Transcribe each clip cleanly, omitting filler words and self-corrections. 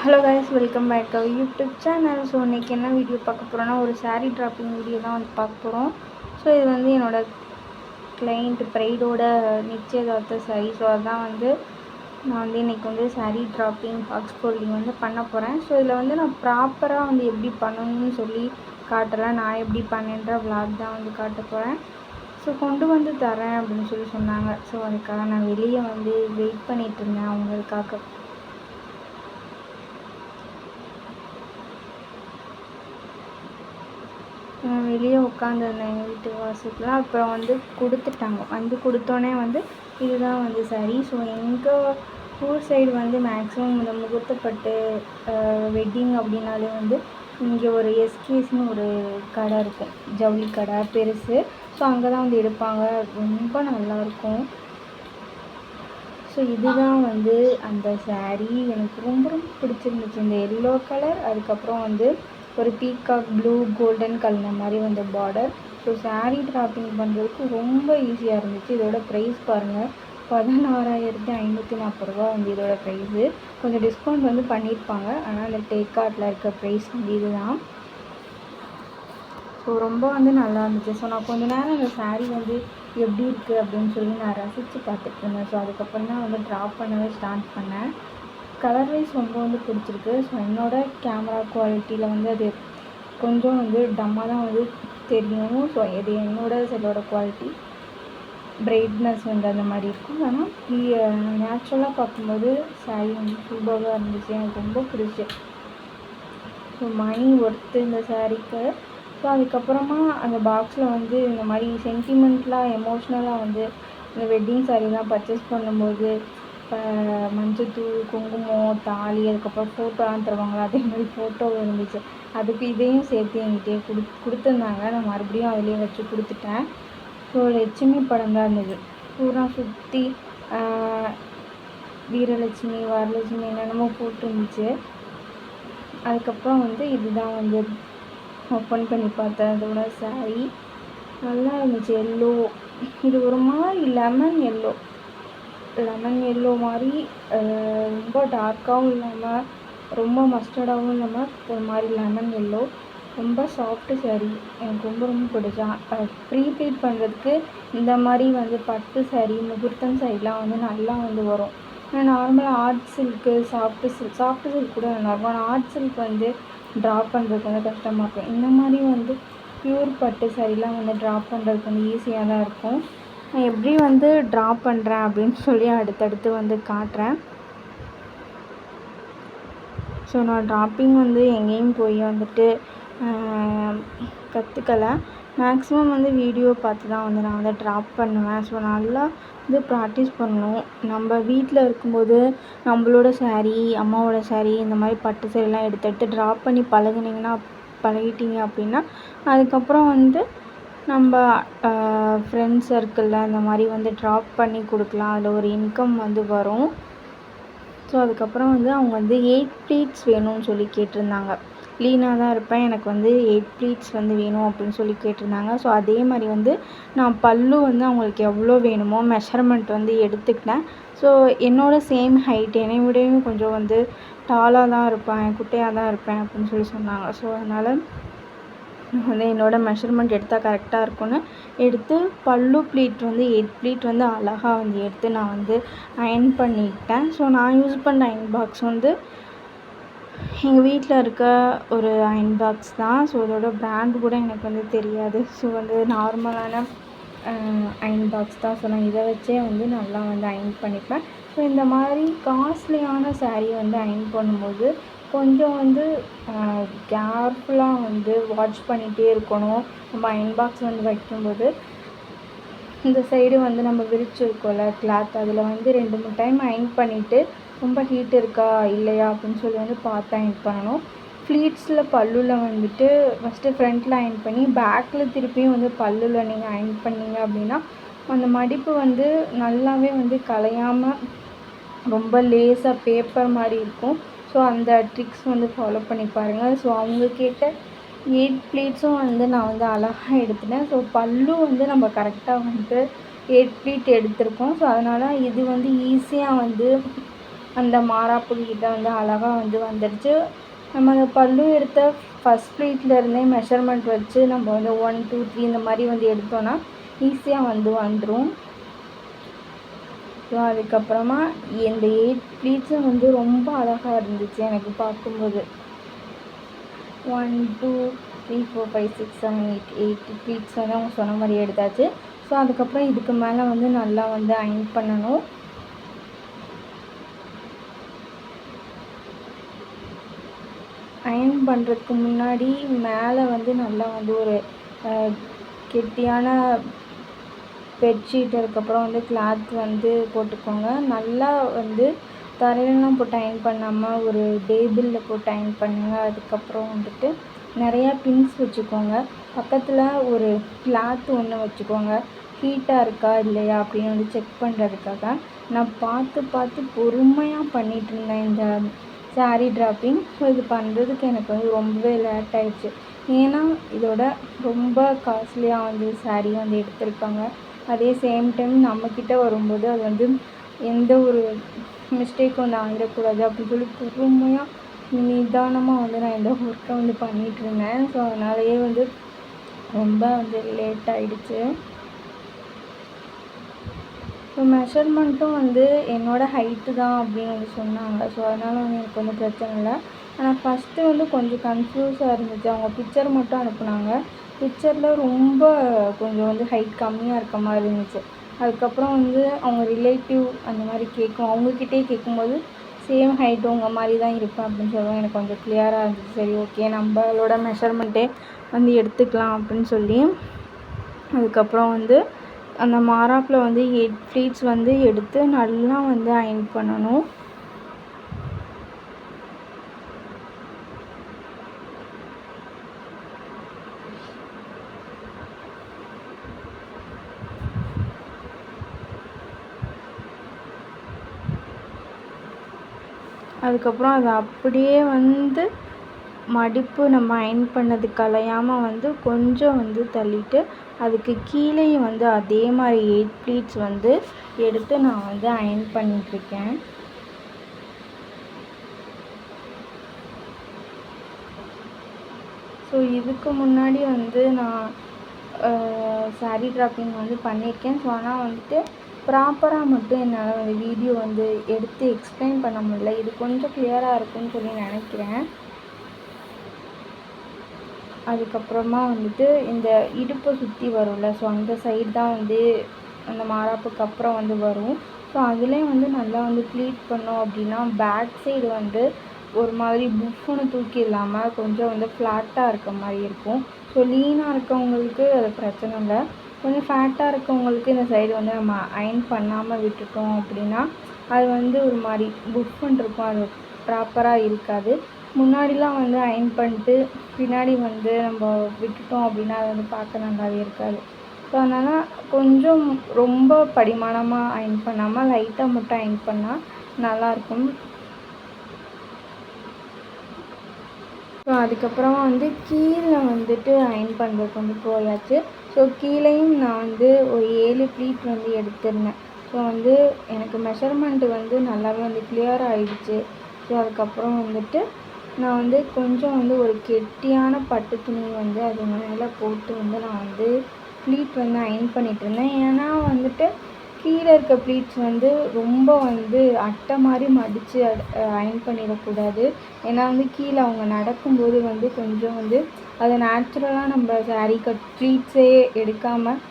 Hello guys, welcome back to YouTube channel. So இன்றைக்கி என்ன video பார்க்க போகிறோன்னா, ஒரு சாரீ ட்ராப்பிங் வீடியோ தான் வந்து பார்க்க போகிறோம். ஸோ இது வந்து என்னோடய கிளைண்ட் ப்ரைடோட நிச்சயதார்த்த சாரீ. ஸோ அதுதான் வந்து நான் வந்து இன்றைக்கி வந்து சாரீ ட்ராப்பிங் பாக்ஸ் ஃபோல்டிங் வந்து பண்ண போகிறேன். ஸோ இதில் வந்து நான் ப்ராப்பராக வந்து எப்படி பண்ணணும்னு சொல்லி காட்டுறேன். நான் எப்படி பண்ணேன்ற விளாக் தான் வந்து காட்ட போகிறேன். ஸோ கொண்டு வந்து தரேன் அப்படின்னு சொல்லி சொன்னாங்க. ஸோ அதுக்காக நான் வெளியே வந்து வெயிட் பண்ணிகிட்டு இருந்தேன் அவங்களுக்காக. வெளியே உட்காந்துருந்தேன் எங்கள் வீட்டு வாசலில். அப்புறம் வந்து கொடுத்துட்டாங்க. வந்து கொடுத்தோன்னே வந்து இதுதான் வந்து சாரீ. ஸோ எங்கள் ஊர் சைடு வந்து மேக்ஸிமம் இந்த முகூர்த்தப்பட்டு வெட்டிங் அப்படின்னாலே வந்து இங்கே ஒரு எஸ்கேஸ்னு ஒரு கடை இருக்கும், ஜவுளி கடை பெருசு. ஸோ அங்கே தான் வந்து எடுப்பாங்க. ரொம்ப நல்லாயிருக்கும். ஸோ இதுதான் வந்து அந்த சாரீ. எனக்கு ரொம்ப ரொம்ப பிடிச்சிருந்துச்சு இந்த எல்லோ கலர். அதுக்கப்புறம் வந்து ஒரு பீகாக் ப்ளூ கோல்டன் கலர் மாதிரி வந்து பார்டர். ஸோ சாரீ ட்ராப்பிங் பண்ணுறதுக்கு ரொம்ப ஈஸியாக இருந்துச்சு. இதோட ப்ரைஸ் பாருங்கள், 16,540 வந்து இதோட ப்ரைஸு. கொஞ்சம் டிஸ்கவுண்ட் வந்து பண்ணியிருப்பாங்க, ஆனால் அந்த டேக்கார்ட்டில் இருக்க ப்ரைஸ் வந்து இதுதான். ஸோ ரொம்ப வந்து நல்லா இருந்துச்சு. ஸோ நான் கொஞ்சம் நேரம் அந்த சாரீ வந்து எப்படி இருக்குது அப்படின்னு சொல்லி நான் ரசித்து பார்த்துட்டு இருந்தேன். ஸோ அதுக்கப்புறம் தான் வந்து ட்ராப் பண்ணவே ஸ்டார்ட் பண்ணேன். கலர் வைஸ் ரொம்ப வந்து பிடிச்சிருக்கு. ஸோ என்னோடய கேமரா குவாலிட்டியில் வந்து அது கொஞ்சம் வந்து டம்மாக தான் வந்து தெரியும். ஸோ இது என்னோடய செல்லோட குவாலிட்டி பிரைட்னஸ் வந்து அந்த மாதிரி இருக்கும். ஆனால் நேச்சுரலாக பார்க்கும்போது சாரீ வந்து சூப்பராக இருந்துச்சு. எனக்கு ரொம்ப பிடிச்சி. ஸோ மணி ஒர்த்து இந்த சாரீக்கு. ஸோ அதுக்கப்புறமா அந்த பாக்ஸில் வந்து இந்த மாதிரி சென்டிமெண்ட்லாம் எமோஷ்னலாக வந்து இந்த வெட்டிங் சாரீலாம் பர்ச்சேஸ் பண்ணும்போது மஞ்சத்தூள், குங்குமம், தாலி, அதுக்கப்புறம் ஃபோட்டோலாம் தருவாங்களா, அதே மாதிரி ஃபோட்டோ இருந்துச்சு. அதுக்கு இதையும் சேர்த்து என்கிட்டயே கொடுத்துருந்தாங்க. நான் மறுபடியும் அதிலே வச்சு கொடுத்துட்டேன். ஸோ லட்சுமி படம் தான் இருந்தது. பூரா சுற்றி வீரலட்சுமி, வரலட்சுமி என்னென்னமோ போட்டுருந்துச்சு. அதுக்கப்புறம் வந்து இதுதான் வந்து ஓப்பன் பண்ணி பார்த்தேன். அதோட சாரீ நல்லா இருந்துச்சு. எல்லோ, இது ஒரு மாதிரி லெமன் எல்லோ மாதிரி, ரொம்ப டார்க்காகவும் இல்லாமல் ரொம்ப மஸ்டர்டாகவும் இல்லாமல் ஒரு மாதிரி லெமன் எல்லோ. ரொம்ப சாஃப்ட்டு சாரீ. எனக்கு ரொம்ப ரொம்ப பிடிச்சா. ப்ரீப்ளீட் பண்ணுறதுக்கு இந்த மாதிரி வந்து பட்டு சாரீ, முகூர்த்தம் சாரீலாம் வந்து நல்லா வந்து வரும். ஆனால் நார்மலாக ஆர்ட் சில்க்கு, சாஃப்ட்டு சில்க் கூட நல்லாயிருக்கும். ஆனால் ஆர்ட் சில்க் வந்து ட்ராப் பண்ணுறதுக்கு வந்து கஷ்டமாக இருக்கும். இந்த மாதிரி வந்து ப்யூர் பட்டு சாரீலாம் வந்து ட்ராப் பண்ணுறதுக்கு வந்து ஈஸியாக தான் இருக்கும். நான் எப்படி வந்து ட்ராப் பண்ணுறேன் அப்படின்னு சொல்லி அடுத்தடுத்து வந்து காட்டுறேன். ஸோ நான் ட்ராப்பிங் வந்து எங்கேயும் போய் வந்துட்டு கற்றுக்கலை. மேக்ஸிமம் வந்து வீடியோ பார்த்து தான் வந்து நான் வந்து ட்ராப் பண்ணுவேன். ஸோ நல்லா வந்து ப்ராக்டிஸ் பண்ணணும். நம்ம வீட்டில் இருக்கும்போது நம்மளோட சாரீ, அம்மாவோட சாரீ, இந்த மாதிரி பட்டு சாரீலாம் எடுத்து ட்ராப் பண்ணி பழகிட்டீங்க அப்படின்னா அதுக்கப்புறம் வந்து நம்ம ஃப்ரெண்ட்ஸ் சர்க்கிளில் இந்த மாதிரி வந்து ட்ராப் பண்ணி கொடுக்கலாம். அதில் ஒரு இன்கம் வந்து வரும். ஸோ அதுக்கப்புறம் வந்து அவங்க வந்து 8 ப்ளீட்ஸ் வேணும்னு சொல்லி கேட்டிருந்தாங்க. லீனாக தான் இருப்பேன், எனக்கு வந்து 8 ப்ளீட்ஸ் வந்து வேணும் அப்படின்னு சொல்லி கேட்டிருந்தாங்க. ஸோ அதே மாதிரி வந்து நான் பல்லு வந்து அவங்களுக்கு எவ்வளோ வேணுமோ மெஷர்மெண்ட் வந்து எடுத்துக்கிட்டேன். ஸோ என்னோட சேம் ஹைட், என்னை விடவும் கொஞ்சம் வந்து டாலாக தான் இருப்பேன், குட்டையாக தான் இருப்பேன் அப்படின்னு சொல்லி சொன்னாங்க. ஸோ அதனால் வந்து என்னோடய மெஷர்மெண்ட் எடுத்தால் கரெக்டாக இருக்கும்னு எடுத்து பல்லு ப்ளீட் வந்து 8 ப்ளீட் வந்து அழகாக வந்து எடுத்து நான் வந்து அயர்ன் பண்ணிக்கிட்டேன். ஸோ நான் யூஸ் பண்ண அயர்ன் பாக்ஸ் வந்து எங்கள் வீட்டில் இருக்க ஒரு அயர்ன் பாக்ஸ் தான். ஸோ இதோட பிராண்டு கூட எனக்கு வந்து தெரியாது. ஸோ வந்து நார்மலான அயர்ன் பாக்ஸ் தான். ஸோ நான் இதை வச்சே வந்து நல்லா வந்து அயர்ன் பண்ணிப்பேன். ஸோ இந்த மாதிரி காஸ்ட்லியான சாரீ வந்து அயர்ன் பண்ணும்போது கொஞ்சம் வந்து கேர்ஃபுல்லாக வந்து வாட்ச் பண்ணிகிட்டே இருக்கணும். நம்ம அயர்ன் பாக்ஸ் வந்து வைக்கும்போது இந்த சைடு வந்து நம்ம விரிச்சிருக்கோம்ல கிளாத், அதில் வந்து 2-3 டைம் அயர்ன் பண்ணிவிட்டு ரொம்ப ஹீட் இருக்கா இல்லையா அப்படின்னு சொல்லி வந்து பார்த்து அயர்ன் பண்ணணும். ஃப்ளீட்ஸில் பல்லுவில் வந்துட்டு ஃபஸ்ட்டு ஃப்ரண்ட்டில் அயர்ன் பண்ணி பேக்கில் திருப்பியும் வந்து பல்லுவில் நீங்கள் அயர்ன் பண்ணிங்க அப்படின்னா அந்த மடிப்பு வந்து நல்லாவே வந்து கலையாமல் ரொம்ப லேஸாக பேப்பர் மாதிரி இருக்கும். ஸோ அந்த ட்ரிக்ஸ் வந்து ஃபாலோ பண்ணி பாருங்கள். ஸோ அவங்க கேட்ட 8 ப்ளீட்ஸும் வந்து நான் வந்து அழகாக எடுத்துட்டேன். ஸோ பல்லு வந்து நம்ம கரெக்டாக வந்து 8 ப்ளீட் எடுத்திருக்கோம். ஸோ அதனால் இது வந்து ஈஸியாக வந்து அந்த மாறாப்புக்கிட்ட வந்து அழகாக வந்து வந்துடுச்சு. நம்ம அந்த பல்லு எடுத்த ஃபஸ்ட் ப்ளீட்லேருந்தே மெஷர்மெண்ட் வச்சு நம்ம வந்து 1 2 3 இந்த மாதிரி வந்து எடுத்தோன்னா ஈஸியாக வந்து வந்துடும். ஸோ அதுக்கப்புறமா இந்த 8 ப்ளீட்ஸும் வந்து ரொம்ப அழகாக இருந்துச்சு எனக்கு பார்க்கும்போது. 1 2 3 4 5 6 7 8 ப்ளீட்ஸ் வந்து அவங்க சொன்ன மாதிரி எடுத்தாச்சு. ஸோ அதுக்கப்புறம் இதுக்கு மேலே வந்து நல்லா வந்து அயர்ன் பண்ணணும். அயர்ன் பண்ணுறதுக்கு முன்னாடி மேலே வந்து நல்லா வந்து ஒரு கெட்டியான பெட்ஷீட் அதுக்கப்புறம் வந்து கிளாத் வந்து போட்டுக்கோங்க. நல்லா வந்து தரையிலலாம் போட்டு அயர்ன் பண்ணாமல் ஒரு டேபிளில் போட்டு அயர்ன் பண்ணுங்கள். அதுக்கப்புறம் வந்துட்டு நிறையா பின்ஸ் வச்சுக்கோங்க. பக்கத்தில் ஒரு கிளாத் ஒன்று வச்சுக்கோங்க. ஹீட்டாக இருக்கா இல்லையா அப்படின்னு வந்து செக் பண்ணுறதுக்காக. நான் பார்த்து பொறுமையாக பண்ணிகிட்ருந்தேன் இந்த சாரீ ட்ராப்பிங். ஸோ இது பண்ணுறதுக்கு எனக்கு வந்து ரொம்பவே லேட் ஆகிடுச்சு. ஏன்னா இதோட ரொம்ப காஸ்ட்லியாக வந்து சாரீ வந்து எடுத்திருக்காங்க. அதே சேம் டைம் நம்மக்கிட்ட வரும்போது அது வந்து எந்த ஒரு மிஸ்டேக்கும் வந்து ஆகிடக்கூடாது அப்படின்னு சொல்லி பொறுமையாக நிதானமாக வந்து நான் இந்த ஒர்க்கை வந்து பண்ணிகிட்ருந்தேன். ஸோ அதனாலேயே வந்து ரொம்ப வந்து லேட் ஆகிடுச்சு. ஸோ மெஷர்மெண்ட்டும் வந்து என்னோடய ஹைட்டு தான் அப்படின்னு வந்து சொன்னாங்க. ஸோ அதனால் வந்து எனக்கு வந்து பிரச்சனை இல்லை. ஆனால் ஃபஸ்ட்டு வந்து கொஞ்சம் கன்ஃப்யூஸாக இருந்துச்சு. அவங்க பிக்சர் மட்டும் அனுப்புனாங்க. பிக்சரில் ரொம்ப கொஞ்சம் வந்து ஹைட் கம்மியாக இருக்க மாதிரி இருந்துச்சு. அதுக்கப்புறம் வந்து அவங்க ரிலேட்டிவ் அந்த மாதிரி அவங்கக்கிட்டே கேட்கும்போது சேம் ஹைட் உங்கள் மாதிரி தான் இருப்பேன் அப்படின்னு சொல்லுவாங்க. எனக்கு கொஞ்சம் கிளியராக இருந்துச்சு. சரி ஓகே நம்மளோட மெஷர்மெண்ட்டே வந்து எடுத்துக்கலாம் அப்படின்னு சொல்லி அதுக்கப்புறம் வந்து அந்த மாறாப்பில் வந்து 8 ப்ளீட்ஸ் வந்து எடுத்து நல்லா வந்து அயர்ன் பண்ணணும். அதுக்கப்புறம் அதை அப்படியே வந்து மடிப்பு நம்ம அயர்ன் பண்ணது கலையாமல் வந்து கொஞ்சம் வந்து தள்ளிட்டு அதுக்கு கீழேயும் வந்து அதே மாதிரி 8 ப்ளீட்ஸ் வந்து எடுத்து நான் வந்து அயர்ன் பண்ணிகிட்ருக்கேன். ஸோ இதுக்கு முன்னாடி வந்து நான் சாரீ ட்ராப்பிங் வந்து பண்ணியிருக்கேன். ஸோ ஆனால் வந்துட்டு ப்ராப்பராக மட்டும் என்னால் வந்து வீடியோ வந்து எடுத்து எக்ஸ்பிளைன் பண்ண முடியல. இது கொஞ்சம் கிளியராக இருக்குன்னு சொல்லி நினைக்கிறேன். அதுக்கப்புறமா வந்துட்டு இந்த இடுப்பை சுற்றி வரும்ல, ஸோ அந்த சைடு தான் வந்து அந்த மாறாப்புக்கு அப்புறம் வந்து வரும். ஸோ அதுலேயும் வந்து நல்லா வந்து ப்ளீட் பண்ணோம் அப்படின்னா பேக் சைடு வந்து ஒரு மாதிரி புஃப்னு தூக்கி இல்லாமல் கொஞ்சம் வந்து ஃப்ளாட்டாக இருக்க மாதிரி இருக்கும். ஸோ லீனாக இருக்கவங்களுக்கு அது பிரச்சனை இல்லை. கொஞ்சம் ஃபேட்டாக இருக்கவங்களுக்கு இந்த சைடு வந்து நம்ம அயர்ன் பண்ணாமல் விட்டுட்டோம் அப்படின்னா அது வந்து ஒரு மாதிரி புஃப்னு இருக்கும். அது ப்ராப்பராக இருக்காது. முன்னாடிலாம் வந்து அயர்ன் பண்ணிட்டு பின்னாடி வந்து நம்ம விட்டுட்டோம் அப்படின்னா அது வந்து பார்க்க நல்லாவே இருக்காது. ஸோ அதனால் கொஞ்சம் ரொம்ப படிமானமாக அயர்ன் பண்ணாமல் லைட்டாக மட்டும் அயர்ன் பண்ணால் நல்லாயிருக்கும். ஸோ அதுக்கப்புறமா வந்து கீழே வந்துட்டு அயர்ன் பண்ணுறதுக்கு வந்து போயாச்சு. ஸோ கீழேயும் நான் வந்து ஒரு 7 ப்ளீட் வந்து எடுத்திருந்தேன். ஸோ வந்து எனக்கு மெஷர்மெண்ட்டு வந்து நல்லாவே வந்து கிளியர் ஆகிடுச்சு. ஸோ அதுக்கப்புறம் வந்துட்டு நான் வந்து கொஞ்சம் வந்து ஒரு கெட்டியான பட்டு துணி வந்து அது மேலே போட்டு வந்து நான் வந்து ப்ளீட் வந்து அயர்ன் பண்ணிகிட்ருந்தேன். ஏன்னா வந்துட்டு கீழே இருக்க ப்ளீட்ஸ் வந்து ரொம்ப வந்து அட்டை மாதிரி மடித்து அயர்ன் பண்ணிடக்கூடாது. ஏன்னா வந்து கீழே அவங்க நடக்கும்போது வந்து கொஞ்சம் வந்து அதை நேச்சுரலாக நம்ம சாரீ கட் ப்ளீட்ஸே எடுக்காமல்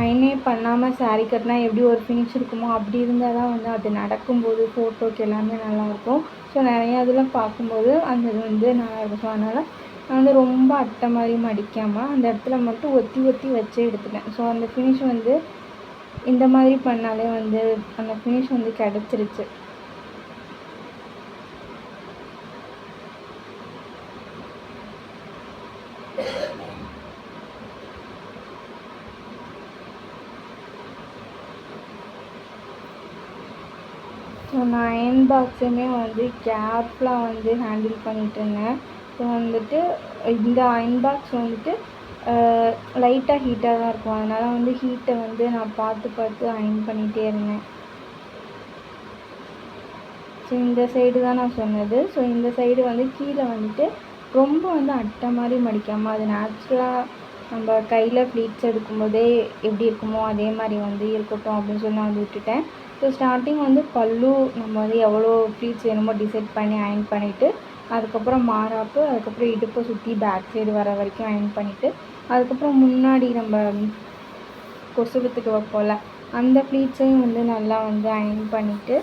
அயர்னே பண்ணாமல் சாரீ கட்டினா எப்படி ஒரு ஃபினிஷ் இருக்குமோ அப்படி இருந்தால் தான் வந்து அது நடக்கும்போது ஃபோட்டோக்கு எல்லாமே நல்லாயிருக்கும். ஸோ நிறையா இதில் பார்க்கும்போது அந்த இது வந்து நல்லாயிருக்கும். ஸோ அதனால் நான் வந்து ரொம்ப அட்டை மாதிரி மடிக்காமல் அந்த இடத்துல மட்டும் ஒத்தி வச்சு எடுத்துட்டேன். ஸோ அந்த ஃபினிஷ் வந்து இந்த மாதிரி பண்ணாலே வந்து அந்த ஃபினிஷ் வந்து கிடச்சிருச்சு. ஸோ நான் அயர்ன் பாக்ஸுமே வந்து கேர்ஃபுல்லாக வந்து ஹேண்டில் பண்ணிகிட்ருந்தேன். ஸோ வந்துட்டு இந்த அயர்ன் பாக்ஸ் வந்துட்டு லைட்டாக ஹீட்டாக தான் இருக்கும். அதனால் வந்து ஹீட்டை வந்து நான் பார்த்து அயர்ன் பண்ணிகிட்டே இருந்தேன். ஸோ இந்த சைடு தான் நான் சொன்னது. ஸோ இந்த சைடு வந்து கீழே வந்துட்டு ரொம்ப வந்து அட்டை மாதிரி மடிக்காமல் அது நேச்சுரலாக நம்ம கையில் ப்ளீட்ஸ் எடுக்கும்போதே எப்படி இருக்குமோ அதே மாதிரி வந்து இருக்கட்டும் அப்படின்னு சொல்லி நான் வந்து விட்டுட்டேன். ஸோ ஸ்டார்டிங் வந்து பல்லு நம்ம வந்து எவ்வளோ ப்ளீட்ஸ் வேணுமோ டிசைட் பண்ணி அயன் பண்ணிவிட்டு, அதுக்கப்புறம் மாறாப்பு, அதுக்கப்புறம் இடுப்பை சுற்றி பேக் சைடு வர வரைக்கும் அயன் பண்ணிவிட்டு, அதுக்கப்புறம் முன்னாடி நம்ம கொசுவத்துக்கு வைப்போம்ல அந்த ப்ளீட்ஸையும் வந்து நல்லா வந்து அயன் பண்ணிவிட்டு,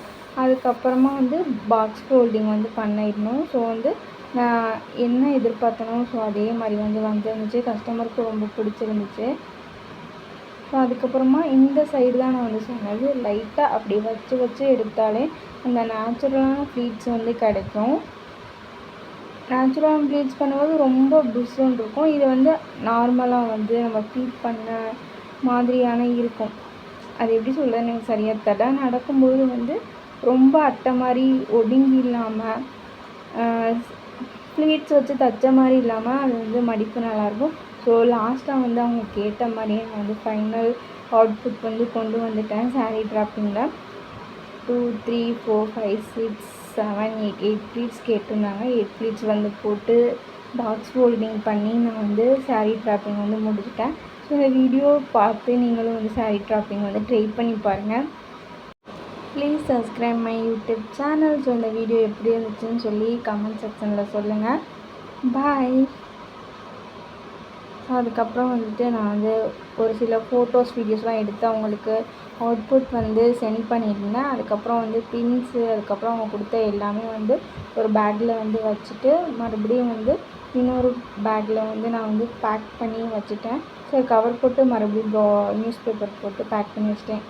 அதுக்கப்புறமா வந்து பாக்ஸ் ஃபோல்டிங் வந்து பண்ணிடணும். ஸோ வந்து நான் என்ன எதிர்பார்த்தனோ ஸோ அதே மாதிரி வந்து வந்துருந்துச்சு. கஸ்டமருக்கு ரொம்ப பிடிச்சிருந்துச்சு. ஸோ அதுக்கப்புறமா இந்த சைடு தான் நான் வந்து சொன்னது, லைட்டாக அப்படி வச்சு வச்சு எடுத்தாலே அந்த நேச்சுரலான ப்ளீட்ஸ் வந்து கிடைக்கும். நேச்சுரலான ப்ளீட்ஸ் பண்ணும்போது ரொம்ப புஷ்ஷுன்னு இருக்கும். இது வந்து நார்மலாக வந்து நம்ம ப்ளீட் பண்ண மாதிரியான இருக்கும். அது எப்படி சொல்கிறதுன்னு எனக்கு சரியாக தெரியல. நடக்கும்போது வந்து ரொம்ப அட்டை மாதிரி ஒடுங்கி இல்லாமல், ப்ளீட்ஸ் வச்சு தைச்ச மாதிரி இல்லாமல் அது வந்து மடிப்பு நல்லாயிருக்கும். ஸோ லாஸ்ட்டாக வந்து அவங்க கேட்ட மாதிரியே நான் வந்து ஃபைனல் அவுட்புட் வந்து கொண்டு வந்துட்டேன். சாரீ ட்ராப்பிங்கில் 2, 3, 4, 5, 6, 7, 8 ப்ளீட்ஸ் கேட்டிருந்தாங்க. 8 ப்ளீட்ஸ் வந்து போட்டு பாக்ஸ் ஃபோல்டிங் பண்ணி நான் வந்து சாரீ ட்ராப்பிங் வந்து முடிச்சிட்டேன். ஸோ இந்த வீடியோ பார்த்து நீங்களும் வந்து சாரீ ட்ராப்பிங் வந்து ட்ரை பண்ணி பாருங்கள். Please subscribe my YouTube channel. So இந்த வீடியோ எப்படி இருந்துச்சுன்னு சொல்லி கமெண்ட் செக்ஷனில் சொல்லுங்கள். பாய். ஸோ அதுக்கப்புறம் வந்துட்டு நான் வந்து ஒரு சில ஃபோட்டோஸ் வீடியோஸ்லாம் எடுத்து அவங்களுக்கு அவுட்புட் வந்து சென்ட் பண்ணியிருந்தேன். அதுக்கப்புறம் வந்து பின்ஸு, அதுக்கப்புறம் அவங்க கொடுத்த எல்லாமே வந்து ஒரு பேக்கில் வந்து வச்சுட்டு, மறுபடியும் வந்து இன்னொரு பேக்கில் வந்து நான் வந்து பேக் பண்ணி வச்சுட்டேன். ஸோ கவர் போட்டு மறுபடியும் நியூஸ் பேப்பர் போட்டு பேக் பண்ணி வச்சிட்டேன்.